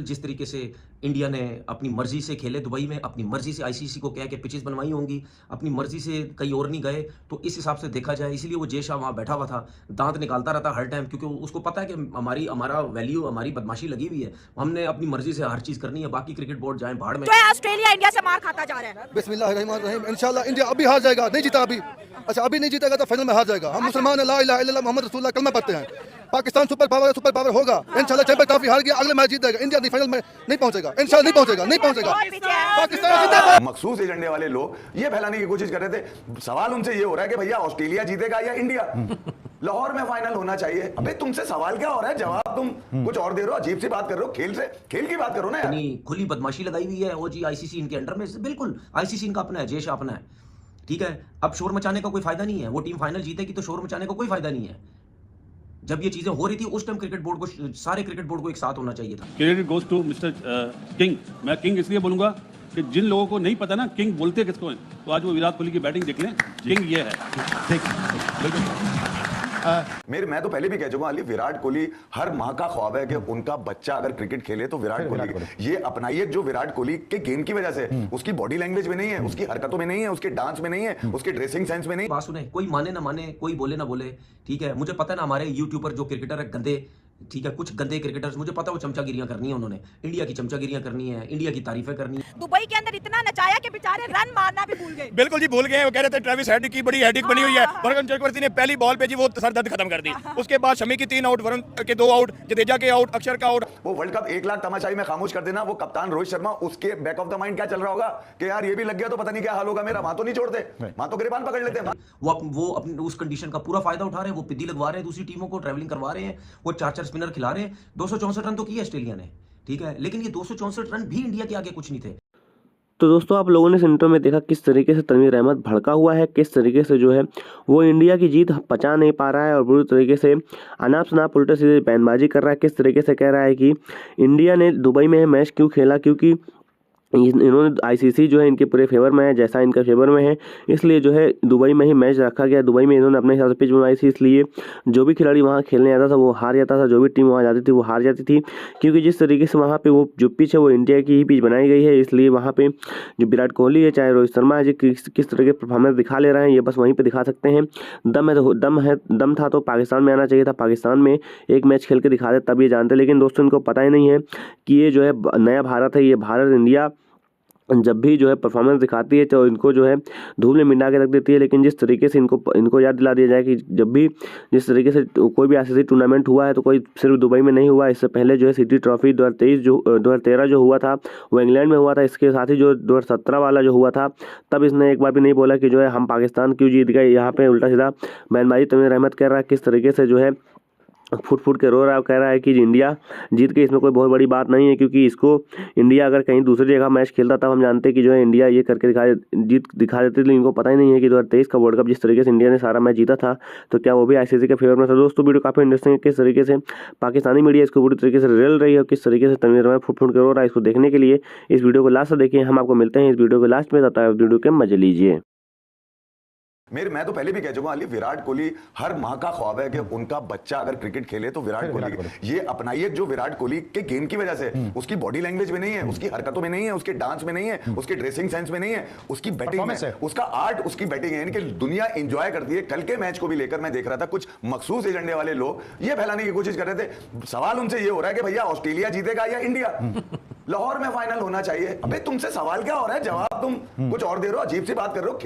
Final जिस तरीके से इंडिया ने अपनी मर्जी से खेले दुबई में, अपनी मर्जी से आईसीसी को कह के पिचेस बनवाई होंगी, अपनी मर्जी से कहीं और नहीं गए, तो इस हिसाब से देखा जाए इसलिए वो जय शाह वहाँ बैठा हुआ था, दांत निकालता रहता हर टाइम, क्योंकि उसको पता है कि हमारा वैल्यू, हमारी बदमाशी लगी हुई है, हमने अपनी मर्जी से हर चीज करनी है, बाकी क्रिकेट बोर्ड जाए भाड़ में। ऑस्ट्रेलिया इंडिया से मार खाता जा रहा है। बिस्मिल्लाहिर्रहमानिर्रहीम, इंशाल्लाह इंडिया अभी हार जाएगा, नहीं जीता अभी। अच्छा, अभी नहीं जीतेगा तो फाइनल में हार जाएगा। हम मुसलमान हैं, ला इलाहा इल्लल्लाह मोहम्मद रसूलुल्लाह कलमा पढ़ते हैं। पाकिस्तान सुपर पावर होगा इंशाल्लाह। चैंपियन ट्रॉफी हार गया, अगले मैच जीत जाएगा। इंडिया फाइनल में नहीं पहुंचेगा, इंशाल्लाह नहीं पहुंचेगा। पाकिस्तान जिंदाबाद। मखसूस एजेंडे वाले लोग ये फैलाने की कोशिश कर रहे थे। सवाल उनसे ये हो रहा है कि भैया ऑस्ट्रेलिया जीतेगा या इंडिया? लाहौर में फाइनल होना चाहिए। अबे तुमसे सवाल क्या हो रहा है, जवाब तुम कुछ और दे रहे हो, अजीब सी बात कर रहे हो। खेल की बात करो ना यार। खुली बदमाशी लगाई हुई है वो जी आईसीसी इनके अंडर में, बिल्कुल आईसीसी इनका अपना है, जय शाह अपना है, ठीक है। अब शोर मचाने का कोई फायदा नहीं है, वो टीम फाइनल जीतेगी तो शोर मचाने का कोई फायदा नहीं है। जब ये चीजें हो रही थी उस टाइम क्रिकेट बोर्ड को, सारे क्रिकेट बोर्ड को एक साथ होना चाहिए था। Credit goes to mister King. मैं किंग इसलिए बोलूंगा कि जिन लोगों को नहीं पता ना किंग बोलते किसको हैं, तो आज वो विराट कोहली की बैटिंग देख लें, किंग ये है। मैं तो पहले भी कह चुका हूं, विराट कोहली हर माँ का ख्वाब है कि उनका बच्चा अगर क्रिकेट खेले तो विराट कोहली। ये अपनाइए जो विराट कोहली के गेम की वजह से, उसकी बॉडी लैंग्वेज में नहीं है, उसकी हरकतों में नहीं है, उसके डांस में नहीं है, उसके ड्रेसिंग सेंस में नहीं। बात सुने, कोई माने ना माने, कोई बोले ना बोले, ठीक है। मुझे पता है ना हमारे यूट्यूबर जो क्रिकेटर है गंदे, ठीक है, कुछ गंदे क्रिकेटर्स, मुझे पता है वो चमचागिरियां करनी है, उन्होंने इंडिया की चमचागिरियां करनी है, इंडिया की तारीफें करनी है। दुबई के अंदर इतना नचाया कि बेचारे रन मारना भी भूल गए। बिल्कुल जी भूल गए। वो कह रहे थे ट्रेविस हेड की बड़ी हेडिक बनी हुई है। वरुण चक्रवर्ती ने पहली बॉल पे जी वो सर दर्द खत्म कर दी। उसके बाद शमी की 3 आउट, वरुण के 2 आउट, जडेजा के आउट, अक्षर का आउट। वो वर्ल्ड कप 1 लाख तमाशाई में खामोश कर देना। वो कप्तान रोहित शर्मा, उसके बैक ऑफ द माइंड क्या चल रहा होगा कि यार ये भी लग गया तो पता नहीं क्या हाल होगा मेरा। वहां तो नहीं छोड़ते, वहां तो गिरबान पकड़ लेते हैं। वो अपनी उस कंडीशन का पूरा फायदा उठा रहे हैं, वो पिद्दी लगवा रहे हैं, दूसरी टीमों को ट्रैवलिंग करवा रहे हैं, वो 4-4 स्पिनर खिला रहे हैं। 264 रन तो किए ऑस्ट्रेलिया ने, ठीक है, लेकिन ये 264 रन भी इंडिया के आगे कुछ नहीं थे। तो दोस्तों आप लोगों ने इस इंट्रो में देखा किस तरीके से तनवीर अहमद भड़का हुआ है, किस तरीके से जो है वो इंडिया की जीत पचा नहीं पा रहा है और बुरी तरीके से अनाप शनाप उल्टे सीधे बयानबाजी कर रहा है। किस तरीके से कह रहा है कि इंडिया ने दुबई में मैच क्यों खेला, क्योंकि इन्होंने आईसीसी जो है इनके पूरे फेवर में है, जैसा इनका फेवर में है, इसलिए जो है दुबई में ही मैच रखा गया। दुबई में इन्होंने अपने हिसाब से पिच बनवाई थी, इसलिए जो भी खिलाड़ी वहाँ खेलने आता था वो हार जाता था, जो भी टीम वहाँ जाती थी वो हार जाती थी, क्योंकि जिस तरीके से वहाँ पे वो जो पिच है वो इंडिया की ही पिच बनाई गई है। इसलिए वहाँ पे जो विराट कोहली है, चाहे रोहित शर्मा है जी, किस तरह के परफॉर्मेंस दिखा ले रहे हैं, ये बस वहीं पर दिखा सकते हैं। दम था तो पाकिस्तान में आना चाहिए था, पाकिस्तान में एक मैच खेल के दिखा दे तब ये जानते, लेकिन दोस्तों इनको पता ही नहीं है कि ये जो है नया भारत है, ये भारत इंडिया जब भी जो है परफॉर्मेंस दिखाती है तो इनको जो है धूल में मिला के रख देती है। लेकिन जिस तरीके से इनको याद दिला दिया जाए कि जब भी जिस तरीके से कोई भी आईसीसी टूर्नामेंट हुआ है तो कोई सिर्फ दुबई में नहीं हुआ, इससे पहले जो है सिटी ट्रॉफी 2013 जो हुआ था वो इंग्लैंड में हुआ था। इसके साथ ही जो 2017 वाला जो हुआ था तब इसने एक बार भी नहीं बोला कि जो है हम पाकिस्तान क्यों जीत गए। यहाँ पे उल्टा सीधा बयानबाजी तनवीर अहमद कर रहा है, किस तरीके से जो है फुट के रो रहा है, कह रहा है कि इंडिया जीत के इसमें कोई बहुत बड़ी बात नहीं है, क्योंकि इसको इंडिया अगर कहीं दूसरी जगह मैच खेलता तब हम जानते कि जो है इंडिया ये करके दिखा देती, लेकिन इनको पता ही नहीं है कि 2023 का वर्ल्ड कप जिस तरीके से इंडिया ने सारा मैच जीता था तो क्या वो भी आईसीसी के फेवर में था। दोस्तों वीडियो काफ़ी इंटरेस्टिंग है, किस तरीके से पाकिस्तानी मीडिया इसको पूरी तरीके से रेल रही है और किस तरीके से तनवीर अहमद फुट के रो रहा है। इसको देखने के लिए इस वीडियो को लास्ट तक देखिए। हम आपको मिलते हैं इस वीडियो के लास्ट में, तब तक वीडियो के मजे लीजिए। मैं तो पहले भी कह चुका हूं, विराट कोहली हर माँ का ख्वाब है कि उनका बच्चा अगर क्रिकेट खेले तो विराट कोहली। ये अपनाइए जो विराट कोहली के गेम की वजह से, उसकी बॉडी लैंग्वेज में नहीं है, उसकी हरकतों में नहीं है, उसके डांस में नहीं है, उसके ड्रेसिंग सेंस में नहीं है, उसकी बैटिंग में, उसका आर्ट, उसकी बैटिंग है, यानी कि दुनिया एंजॉय करती है। कल के मैच को भी लेकर मैं देख रहा था, कुछ मखसूस एजेंडे वाले लोग ये फैलाने की कोशिश कर रहे थे। सवाल उनसे ये हो रहा है कि भैया ऑस्ट्रेलिया जीतेगा या इंडिया? लाहौर में फाइनल होना चाहिए। अबे तुमसे सवाल क्या हो रहा है, जवाब तुम कुछ और दे रहे हो, अजीब सी बात कर रहे हो।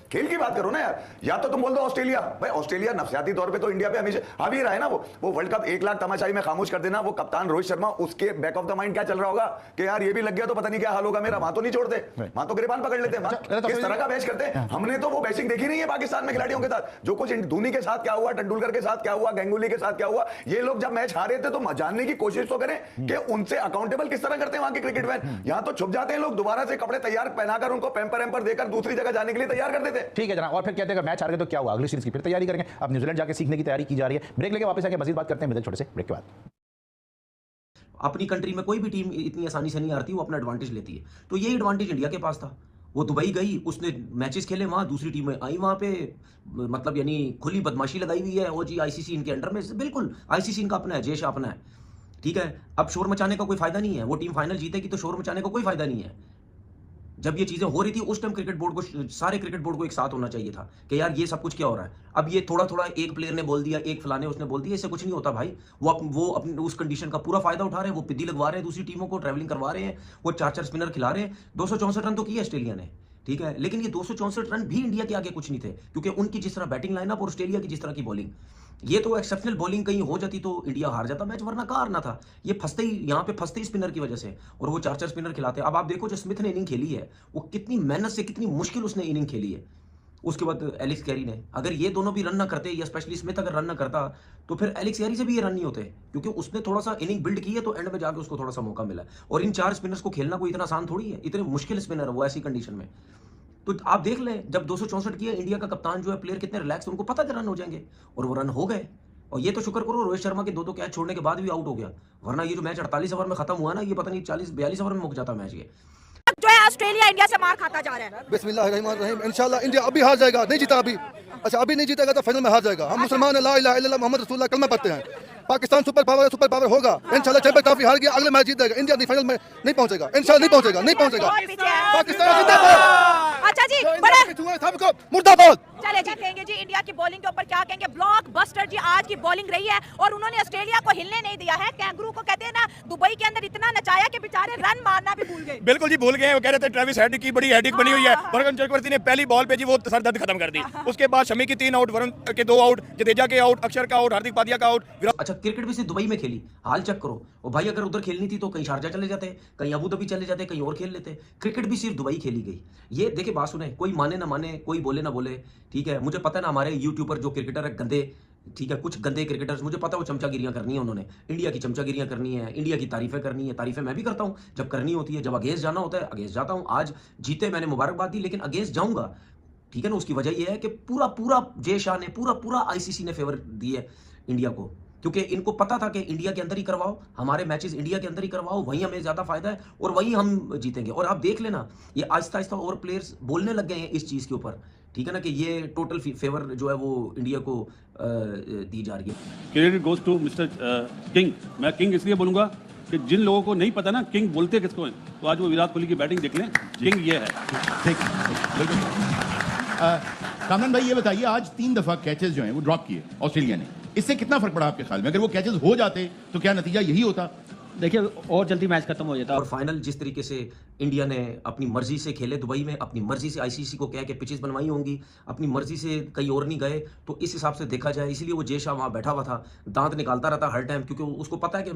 खेल की बात करो ना यार। या तो तुम बोल दो ऑस्ट्रेलिया, भाई ऑस्ट्रेलिया नफसियाती तौर पे तो इंडिया पे हमेशा आ भी रहा है ना। वो वर्ल्ड कप 1 लाख तमाशाई में खामोश कर देना। वो कप्तान रोहित शर्मा, उसके बैक ऑफ द माइंड क्या चल रहा होगा कि यार ये भी लग गया तो पता नहीं क्या हाल होगा मेरा। वहां तो नहीं छोड़ते, वहां तो गिरबान पकड़ लेते हैं। किस तरह का मैच करते हैं, हमने तो वो बैचिंग देखी नहीं है पाकिस्तान में खिलाड़ियों के साथ। जो कुछ धोनी के साथ क्या हुआ, तेंदुलकर के साथ क्या हुआ, गंगुली के साथ क्या हुआ, ये लोग जब मैच हारे थे तो जानने की कोशिश तो करें कि उनसे अकाउंटेबल किस तरह करते हैं वहां के क्रिकेट मैन। यहाँ तो छुप जाते हैं लोग, दोबारा से कपड़े तैयार पहनाकर उनको पैम्पर देकर दूसरी जगह जाने के लिए तैयार कर देते हैं। ठीक है जनाब, और फिर कहते हैं अगर मैच हार गए तो क्या हुआ, अगली सीरीज की फिर तैयारी करेंगे। अब न्यूजीलैंड जाके सीखने की तैयारी की जा रही है। ब्रेक लेके वापस आके मजीद बात करते हैं, छोटे से ब्रेक के बाद। अपनी कंट्री में कोई भी टीम इतनी आसानी से नहीं हारती, वो अपना एडवांटेज लेती है। तो यही एडवांटेज इंडिया के पास था। वो दुबई गई, उसने मैचेस खेले, वहाँ दूसरी टीमें आई, वहाँ पे मतलब यानी खुली बदमाशी लगाई हुई है। वो जी आईसीसी इनके अंडर में, बिल्कुल आईसीसी इनका अपना है, जय शाह अपना है, ठीक है, अब शोर मचाने का कोई फायदा नहीं है। वो टीम फाइनल जीतेगी तो शोर मचाने का कोई फायदा नहीं है। जब ये चीजें हो रही थी उस टाइम क्रिकेट बोर्ड को, सारे क्रिकेट बोर्ड को एक साथ होना चाहिए था कि यार ये सब कुछ क्या हो रहा है। अब ये थोड़ा थोड़ा एक प्लेयर ने बोल दिया, एक फलाने उसने बोल दिया, इससे कुछ नहीं होता भाई। वो अपने उस कंडीशन का पूरा फायदा उठा रहे हैं, वो पिद्दी लगवा रहे हैं दूसरी टीमों को, ट्रैवलिंग करवा रहे हैं, वो 4-4 स्पिनर खिला रहे हैं। 264 रन तो किए ऑस्ट्रेलिया ने, ठीक है, लेकिन ये 264 रन भी इंडिया के आगे कुछ नहीं थे, क्योंकि उनकी जिस तरह बैटिंग लाइनअप और ऑस्ट्रेलिया की जिस तरह की बॉलिंग, ये तो एक्सेप्शनल बॉलिंग कहीं हो जाती तो इंडिया हार जाता मैच, वरना कहाँ हारना था। ये फंसते ही यहाँ पे फंसते ही स्पिनर की वजह से, और वो 4-4 स्पिनर खिलाते। अब आप देखो जो स्मिथ ने इनिंग खेली है, वो कितनी मेहनत से, कितनी मुश्किल उसने इनिंग खेली है। उसके बाद एलेक्स कैरी ने, अगर ये दोनों भी रन ना करते, या स्पेशली स्मिथ अगर रन ना करता, तो फिर एलेक्स कैरी से भी ये रन नहीं होते, क्योंकि उसने थोड़ा सा इनिंग बिल्ड की है, तो एंड में जाके उसको थोड़ा सा मौका मिला। और इन 4 स्पिनर्स को खेलना कोई इतना आसान थोड़ी है, इतने मुश्किल स्पिनर है वो ऐसी कंडीशन में। तो आप देख लें, जब 264 किए, इंडिया का कप्तान जो है, प्लेयर कितने रिलैक्स, उनको पता था रन हो जाएंगे, और वो रन हो गए। और ये तो शुक्र करो रोहित शर्मा के 2 कैच छोड़ने के बाद भी आउट हो गया, वरना ये जो मैच 48 ओवर में खत्म हुआ ना, ये पता नहीं 40-42 ओवर में मुक जाता मैच ये। जो है ऑस्ट्रेलिया इंडिया से मार खाता जा रहा है। बिस्मिल्लाहिर्रहमानिर्रहीम। इंशाल्लाह इंडिया अभी हार जाएगा, नहीं जीता अभी। अच्छा, अभी नहीं जीतेगा तो फाइनल में हार जाएगा। हम मुसलमान हैं, ला इलाहा इल्लल्लाह मुहम्मद रसूलुल्लाह कलमा पढ़ते हैं। पाकिस्तान सुपर पावर होगा इंशाल्लाह। चैंपियन ट्रॉफी हार गया, अगले मैच जीत जाएगा। इंडिया फाइनल में नहीं पहुंचेगा, इंशाल्लाह नहीं पहुंचेगा। पाकिस्तान जिंदाबाद। अच्छा जी, बड़ा मुर्दाबाद। चले जी, कहेंगे जी इंडिया की बॉलिंग के ऊपर क्या कहेंगे? ब्लॉकबस्टर जी आज की बॉलिंग रही है, और उन्होंने ऑस्ट्रेलिया को हिलने नहीं दिया है। कैंगरू को कहते हैं ना, दुबई के अंदर इतना नचाया कि बेचारे रन मारना भी भूल गए। बिल्कुल जी, भूल गए। वो कह रहे थे ट्रेविस हेड की बड़ी हेडिक बनी हुई है। भरतन चक्रवर्ती ने पहली बॉल पे जी वो सर दर्द खत्म कर दी। उसके बाद शमी की 3 आउट, वरुण के 2 आउट, जडेजा के आउट, अक्षर का आउट, हार्दिक पांड्या का आउट। अच्छा, क्रिकेट भी सिर्फ दुबई में खेली, हाल चेक करो। और भाई अगर उधर खेलनी थी तो कहीं शारजा चले जाते, कहीं अबू धाबी चले जाते, कहीं और खेल लेते। क्रिकेट भी सिर्फ दुबई खेली गई। ये देखिए, बात सुने, कोई माने ना माने, कोई बोले ना बोले, ठीक है, मुझे पता है ना हमारे यूट्यूबर जो क्रिकेटर है गंदे, ठीक है, कुछ गंदे क्रिकेटर्स, मुझे पता है वो चमचागिरियां करनी है, उन्होंने इंडिया की चमचागिरियां करनी है, इंडिया की तारीफें करनी है। तारीफें मैं भी करता हूं जब करनी होती है, जब अगेंस्ट जाना होता है अगेंस्ट जाता हूं। आज जीते मैंने मुबारकबाद दी, लेकिन अगेंस्ट जाऊंगा, ठीक है ना। उसकी वजह यह है कि पूरा जय शाह ने, पूरा आईसीसी ने फेवर दी है इंडिया को, क्योंकि इनको पता था कि इंडिया के अंदर ही करवाओ, हमारे मैचेस इंडिया के अंदर ही करवाओ, वहीं हमें ज्यादा फायदा है और वहीं हम जीतेंगे। और आप देख लेना, ये आहिस्ता आहिस्ता और प्लेयर्स बोलने लग गए हैं इस चीज के ऊपर, ठीक है ना, कि ये टोटल फेवर जो है वो इंडिया को दी जा रही है। Credit goes to mister King. मैं किंग इसलिए बोलूंगा कि जिन लोगों को नहीं पता ना किंग बोलते किसको हैं, तो आज वो विराट कोहली की बैटिंग देख लें, किंग ये है। ठीक, कामरान भाई ये बताइए, आज 3 दफा कैचेस जो हैं वो ड्रॉप किए ऑस्ट्रेलिया ने, इससे कितना फर्क पड़ा आपके ख्याल में? अगर वो कैचेस हो जाते तो क्या नतीजा यही होता? देखिए, और जल्दी मैच खत्म हो जाता। और फाइनल जिस तरीके से इंडिया ने अपनी मर्जी से खेले दुबई में, अपनी मर्जी से आईसीसी को कह के पिचेस बनवाई होंगी, अपनी मर्जी से कहीं और नहीं गए, तो इस हिसाब से देखा जाए, इसलिए वो जय शाह वहाँ बैठा हुआ था, दांत निकालता रहता हर टाइम, क्योंकि उसको पता है कि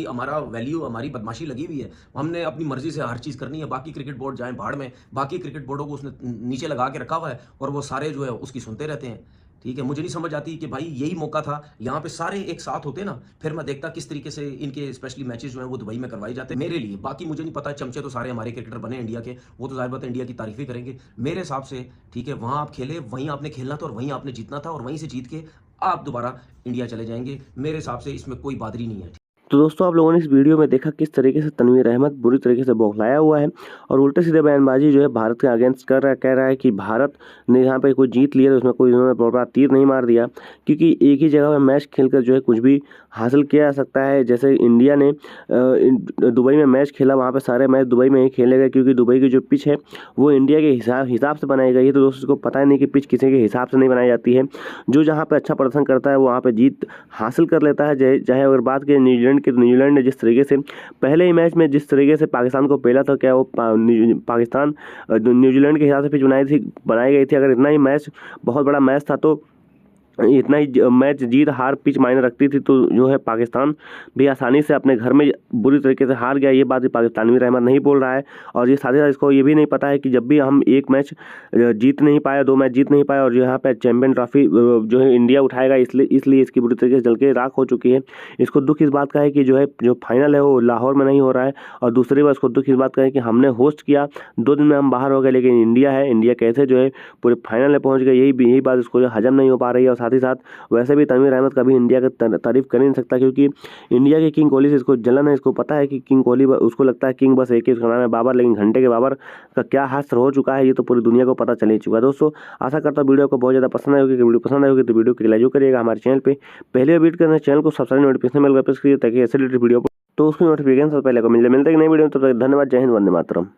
हमारा वैल्यू, हमारी बदमाशी लगी हुई है, हमने अपनी मर्जी से हर चीज़ करनी है। बाकी क्रिकेट बोर्ड जाए भाड़ में, बाकी क्रिकेट बोर्डों को उसने नीचे लगा के रखा हुआ है, और वो सारे जो है उसकी सुनते रहते हैं, ठीक है। मुझे नहीं समझ आती कि भाई यही मौका था, यहाँ पे सारे एक साथ होते ना, फिर मैं देखता किस तरीके से इनके स्पेशली मैचेस जो हैं वो दुबई में करवाए जाते मेरे लिए। बाकी मुझे नहीं पता, चमचे तो सारे हमारे क्रिकेटर बने इंडिया के, वो तो जाहिर बात है इंडिया की तारीफ ही करेंगे मेरे हिसाब से, ठीक है। वहाँ आप खेले, वहीं आपने खेलना था और वहीं आपने जीतना था, और वहीं से जीत के आप दोबारा इंडिया चले जाएंगे। मेरे हिसाब से इसमें कोई बादरी नहीं है। तो दोस्तों, आप लोगों ने इस वीडियो में देखा किस तरीके से तनवीर अहमद बुरी तरीके से बौखलाया हुआ है और उल्टे सीधे बयानबाजी जो है भारत के अगेंस्ट कर रहा है। कह रहा है कि भारत ने यहाँ पे कोई जीत लिया तो उसमें कोई उन्होंने बड़ा तीर नहीं मार दिया, क्योंकि एक ही जगह में मैच खेलकर जो है कुछ भी हासिल किया जा सकता है। जैसे इंडिया ने दुबई में मैच खेला, वहाँ पर सारे मैच दुबई में ही खेले गए, क्योंकि दुबई की जो पिच है वो इंडिया के हिसाब से बनाई गई है। तो दोस्तों को पता ही नहीं कि पिच किसी के हिसाब से नहीं बनाई जाती है। जो जहाँ पर अच्छा प्रदर्शन करता है वो वहाँ पर जीत हासिल कर लेता है। चाहे अगर बात करें न्यूजीलैंड ने जिस तरीके से पहले ही मैच में जिस तरीके से पाकिस्तान को पेला, तो क्या वो पाकिस्तान न्यूजीलैंड के हिसाब से पिच बनाई गई थी। अगर इतना ही मैच बहुत बड़ा मैच था तो इतना ही मैच जीत हार पिच मायने रखती थी, तो जो है पाकिस्तान भी आसानी से अपने घर में बुरी तरीके से हार गया। ये बात तनवीर अहमद नहीं बोल रहा है, और ये साथ ही साथ इसको ये भी नहीं पता है कि जब भी हम एक मैच जीत नहीं पाए, 2 मैच जीत नहीं पाए, और यहाँ पे चैंपियन ट्रॉफी जो है इंडिया उठाएगा, इसलिए इसकी बुरी तरीके से जल के राख हो चुकी है। इसको दुख इस बात का है कि जो फाइनल है वो लाहौर में नहीं हो रहा है, और दूसरी बात इसको दुख इस बात का है कि हमने होस्ट किया, 2 दिन में हम बाहर हो गए, लेकिन इंडिया कैसे जो है पूरे फाइनल में पहुँच गए, यही बात इसको हजम नहीं हो पा रही है। और साथ ही साथ वैसे भी तनवीर अहमद कभी इंडिया की तारीफ कर नहीं सकता, क्योंकि इंडिया के किंग कोहली से इसको जलन है। इसको पता है कि किंग कोहली, उसको लगता है किंग बस एक ही उसका नाम है बाबर, लेकिन घंटे के बाबर का क्या हास्य हो चुका है ये तो पूरी दुनिया को पता चल ही चुका है। दोस्तों, आशा करता हूँ वीडियो को बहुत ज़्यादा पसंद आएगी। वीडियो पसंद आएगी तो वीडियो को लाइक करिएगा, हमारे चैनल पर पहले विजिट करना, चैनल को सब्सक्राइब नोटिफिकेशन मिल प्रेस करिए, ताकि ऐसे रिलेटेड वीडियो तो उसकी नोटिफिकेशन सबसे पहले को मिलते हैं कि नई वीडियो में। तब तक धन्यवाद। जय हिंद, वंदे मातरम।